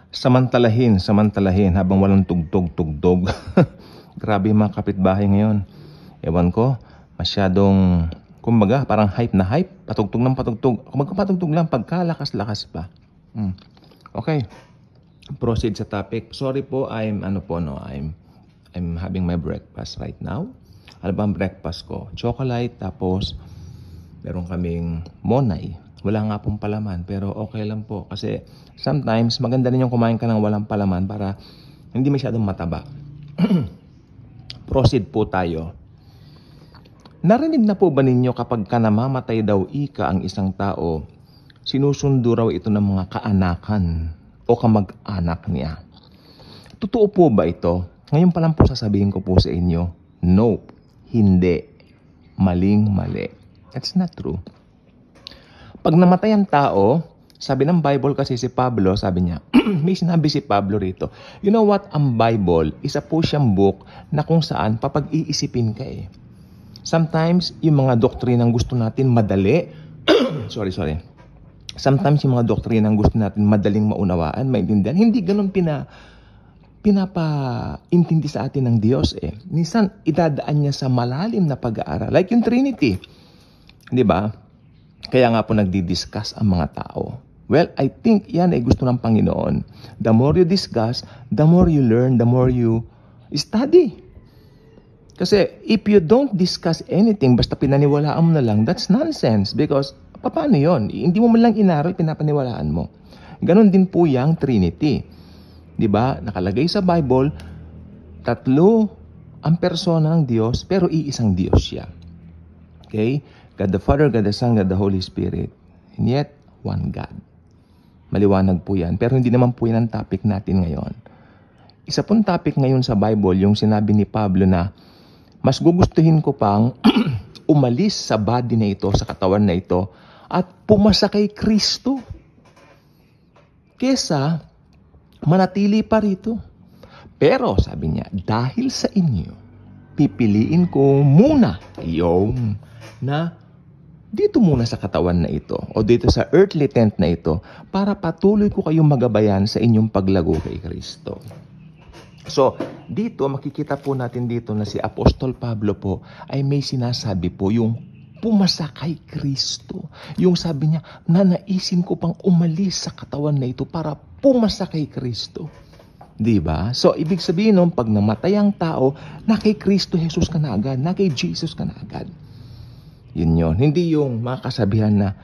samantalahin habang walang tugtog. Grabe yung mga kapitbahay ngayon. Ewan ko, masyadong, kumbaga, parang hype na hype. Patugtog ng patugtog. Kung magpatugtog lang, pagkalakas-lakas pa. Okay. Proceed sa topic. Sorry po, I'm having my breakfast right now. Ano ba ang breakfast ko? Chocolate, tapos meron kaming monay. Wala nga pong palaman, pero okay lang po. Kasi sometimes, maganda rin yung kumain ka ng walang palaman para hindi masyadong mataba. Proceed po tayo. Narinig na po ba ninyo kapag ka namamatay daw ika ang isang tao, sinusundo raw ito ng mga kaanakan o kamag-anak niya? Totoo po ba ito? Ngayon pa lang po sasabihin ko po sa inyo, nope, hindi. Maling-mali. That's not true. Pag namatay ang tao, sabi ng Bible kasi si Pablo, sabi niya, may sinabi si Pablo rito, you know what, ang Bible, isa po siyang book na kung saan papag-iisipin ka eh. Sometimes, yung mga doktrinang gusto natin madali, sorry. Sometimes, yung mga doktrinang gusto natin madaling maunawaan, maintindihan, hindi ganun pinapaintindi sa atin ng Diyos eh. Minsan, idadaan niya sa malalim na pag-aaral. Like yung Trinity. Di ba? Kaya nga po nagdi-discuss ang mga tao. Well, I think yan ay gusto ng Panginoon. The more you discuss, the more you learn, the more you study. Kasi if you don't discuss anything, basta pinaniwalaan mo na lang, that's nonsense. Because, paano yun? Hindi mo man lang inaral, pinapaniwalaan mo. Ganon din po yung Trinity. Diba? Nakalagay sa Bible, 3 ang persona ng Diyos, pero iisang Diyos siya. Okay? God the Father, God the Son, God the Holy Spirit. And yet, one God. Maliwanag po yan. Pero hindi naman po yan ang topic natin ngayon. Isa pong topic ngayon sa Bible, yung sinabi ni Pablo na, mas gugustuhin ko pang umalis sa body na ito, sa katawan na ito, at pumasa kay Kristo. Kesa, manatili pa rito. Pero, sabi niya, dahil sa inyo, pipiliin ko muna yung na dito muna sa katawan na ito o dito sa earthly tent na ito para patuloy ko kayong magabayan sa inyong paglago kay Kristo. So, dito makikita po natin dito na si Apostol Pablo po ay may sinasabi po yung pumasa kay Kristo. Yung sabi niya, nanaisin ko pang umalis sa katawan na ito para pumasa kay Kristo. Diba? So, ibig sabihin nun, pag namatay ang tao, na kay Kristo Jesus ka na agad, na kay Jesus ka na agad. Yun. Hindi yung mga kasabihan na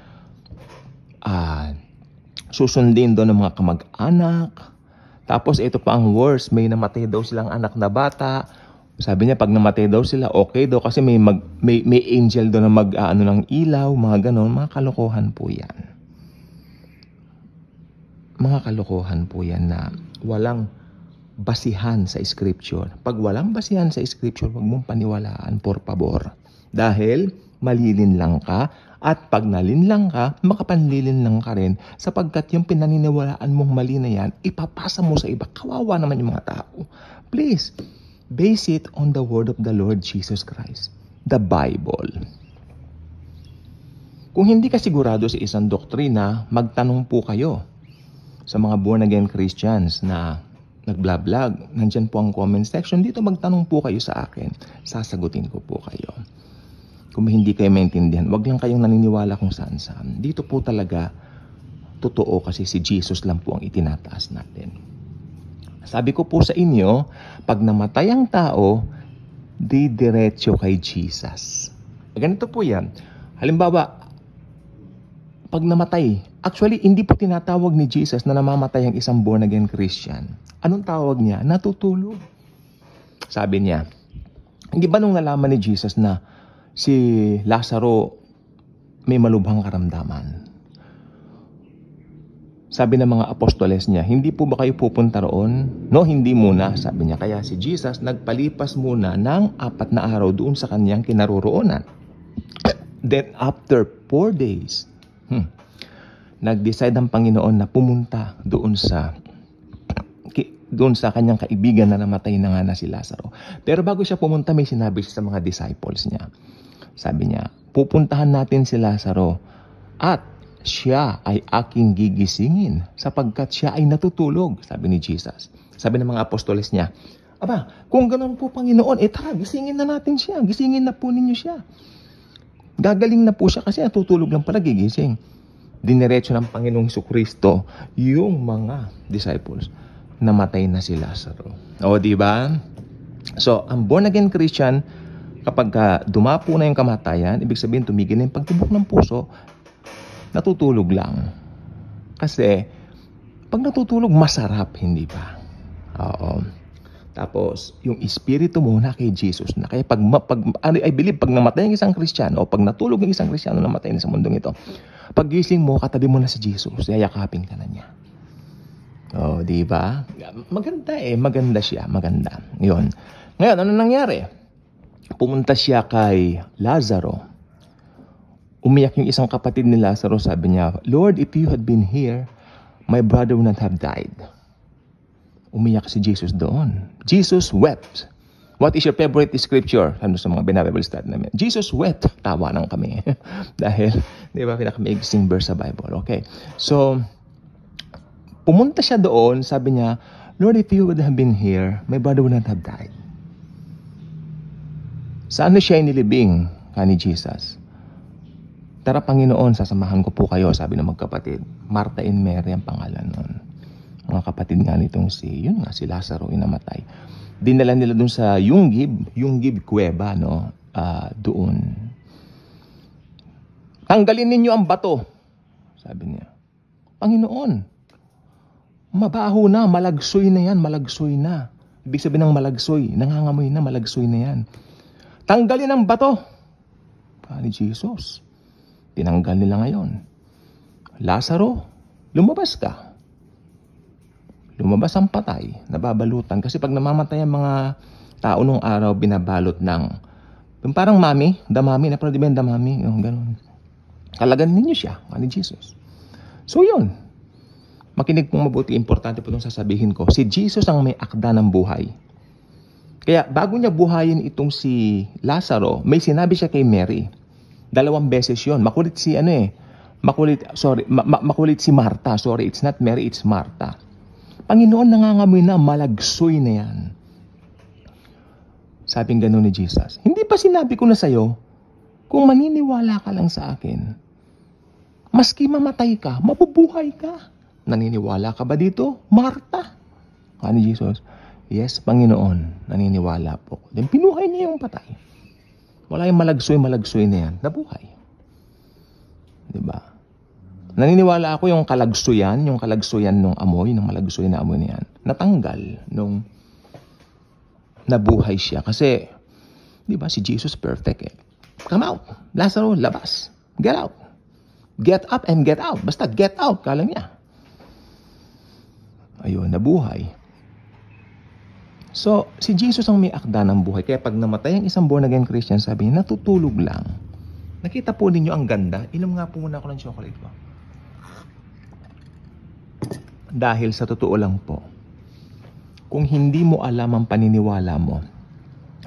susundin doon ng mga kamag-anak. Tapos ito pa ang worst, may namatay daw silang anak na bata. Sabi niya pag namatay daw sila, okay daw kasi may angel doon na mag-aano ng ilaw, mga ganon, mga kalokohan po yan. Mga kalokohan po yan na walang basihan sa scripture. Pag walang basihan sa scripture, huwag mong paniwalaan, por favor. Dahil malilinlang ka, at pag nalinlang ka, makapanlilinlang ka rin, sapagkat yung pinaniniwalaan mong mali na yan, ipapasa mo sa iba. Kawawa naman yung mga tao. Please, base it on the word of the Lord Jesus Christ, the Bible. Kung hindi ka sigurado sa isang doktrina, magtanong po kayo sa mga born-again Christians na nag-vlog. Nandyan po ang comment section. Dito magtanong po kayo sa akin. Sasagutin ko po kayo. Kung hindi kayo maintindihan, wag lang kayong naniniwala kung saan-saan. Dito po talaga, totoo kasi si Jesus lang po ang itinataas natin. Sabi ko po sa inyo, pag namatay ang tao, didiretso kay Jesus. Ganito po yan. Halimbawa, pag namatay, actually, hindi po tinatawag ni Jesus na namamatay ang isang born-again Christian. Anong tawag niya? Natutulog. Sabi niya, hindi ba nung nalaman ni Jesus na si Lazaro may malubhang karamdaman? Sabi ng mga apostoles niya, hindi po ba kayo pupunta roon? No, hindi muna, sabi niya. Kaya si Jesus nagpalipas muna ng 4 na araw doon sa kanyang kinaroroonan. Then after 4 days, nag-decide ang Panginoon na pumunta doon sa kanyang kaibigan na namatay na nga na si Lazaro. Pero bago siya pumunta, may sinabi siya sa mga disciples niya. Sabi niya, pupuntahan natin si Lazaro at siya ay aking gigisingin sapagkat siya ay natutulog, sabi ni Jesus. Sabi ng mga apostoles niya, aba, kung ganoon po Panginoon, tara, gisingin na natin siya. Gisingin na po ninyo siya. Gagaling na po siya kasi natutulog lang pala, gigising. Diniretso ng Panginoong Jesucristo yung mga disciples. Namatay na si Lazaro. O, di ba? So, ang born-again Christian, kapag dumapo na yung kamatayan, ibig sabihin tumigil na yung pagtibok ng puso, natutulog lang. Kasi, pag natutulog, masarap, hindi ba? Oo. Tapos, yung espiritu mo na kay Jesus na. Kaya I believe, pag namatay ang isang Kristiyano, o pag natulog ang isang Kristiyano na namatay na sa mundong ito, pag gising mo, katabi mo na si Jesus, yayakapin ka na niya. Oh, di ba? Maganda maganda siya, maganda. 'Yon. Ngayon, ano nangyari? Pumunta siya kay Lazaro. Umiyak yung isang kapatid ni Lazaro, sabi niya, "Lord, if you had been here, my brother would not have died." Umiyak si Jesus doon. Jesus wept. What is your favorite scripture? Ano sa mga Bible study namin? Jesus wept. Tawa lang kami. Dahil, di ba, pinakamaigsing verse sa Bible. Okay. So, pumunta siya doon, sabi niya, "Lord, if you would have been here, my brother would not have died." Saan siya inilibing ni Jesus? "Tara Panginoon, sasamahan ko po kayo," sabi ng magkapatid. Martha and Mary ang pangalan nun. Mga kapatid nga nitong si Lazaro, inamatay. Dinala nila doon sa Yunggib Kuweba, no? Doon. "Tanggalin ninyo ang bato," sabi niya. "Panginoon, mabaho na, malagsoy na yan, malagsoy na." Ibig sabihin ng malagsoy, nangangamoy na, malagsoy na yan. "Tanggalin ang bato." Ni Jesus. Tinanggal nila ngayon. "Lazaro, lumabas ka." Lumabas ang patay, nababalutan. Kasi pag namamatay ang mga tao nung araw, binabalot ng, parang mami, damami, napanood ba yung damami? Yung ganun. Kalagan ninyo siya, ni Jesus. So yun. Makinig pong mabuti, importante po itong sasabihin ko. Si Jesus ang may akda ng buhay. Kaya bago niya buhayin itong si Lazaro, may sinabi siya kay Mary. 2 beses yun. Makulit si makulit si Martha. Sorry, it's not Mary, it's Martha. "Panginoon, nangangamoy na, malagsoy na yan." Sabing gano'n ni Jesus, "Hindi pa sinabi ko na sa'yo, kung maniniwala ka lang sa akin, maski mamatay ka, mabubuhay ka." Naniniwala ka ba dito, Martha? Ni Jesus, "Yes, Panginoon, naniniwala po." Then pinuhay niya yung patay. Wala yung malagsoy na yan, nabuhay. Diba? Naniniwala ako yung kalagsoyan ng amoy, ng malagsoy na amoy na yan, natanggal nung nabuhay siya. Kasi, di ba, si Jesus perfect Come out. Lazaro, labas. Get out. Get up and get out. Basta get out, kala niya. Ayun, nabuhay. So, si Jesus ang may akda ng buhay. Kaya pag namatay ang isang born-again Christian, sabi niya, natutulog lang. Nakita po ninyo ang ganda. Inom nga po muna ako ng chocolate ko. Dahil sa totoo lang po, kung hindi mo alam ang paniniwala mo,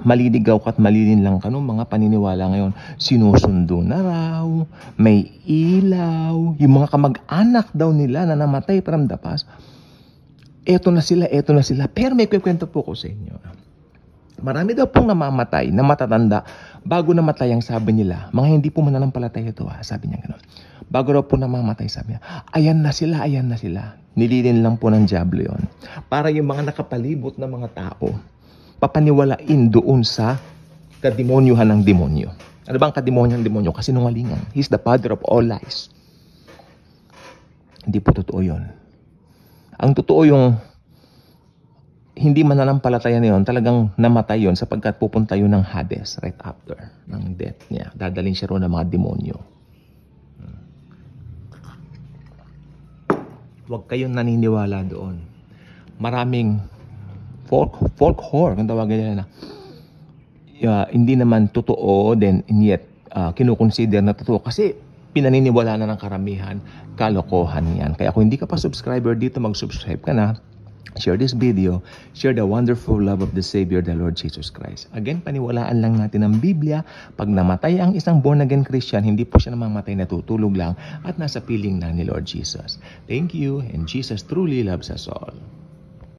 maliligaw ka at malilin lang ka ng mga paniniwala ngayon. Sinusundo na raw, may ilaw, yung mga kamag-anak daw nila na namatay from the past. Eto na sila. Pero may kwento po ko sa inyo. Marami daw pong namamatay na matatanda bago namatay ang sabi nila. Mga hindi po mananampalataya ito, sabi niya gano'n. Bago raw po namamatay, sabi niya, ayan na sila. Nililin lang po ng diablo yun. Para yung mga nakapalibot na mga tao, papaniwalain doon sa kademonyuhan ng demonyo. Ano ba ang kademonyuhan ng demonyo? Kasinungalingan. He's the father of all lies. Hindi po totoo yun. Ang totoo yung hindi mananampalataya na yun, talagang namatay yun sapagkat pupunta yun ng Hades right after ng death niya. Dadalhin siya roon ng mga demonyo. Huwag kayong naniniwala doon. Maraming folk horror, kung tawagin nila na hindi naman totoo, then and yet kinukonsider na totoo kasi pinaniniwala na ng karamihan, kalokohan yan. Kaya kung hindi ka pa subscriber dito, mag-subscribe ka na. share this video, share the wonderful love of the Savior, the Lord Jesus Christ. Again, paniwalaan lang natin ang Biblia. Pag namatay ang isang born-again Christian, hindi po siya namamatay, natutulog lang at nasa piling na ni Lord Jesus. Thank you, and Jesus truly loves us all.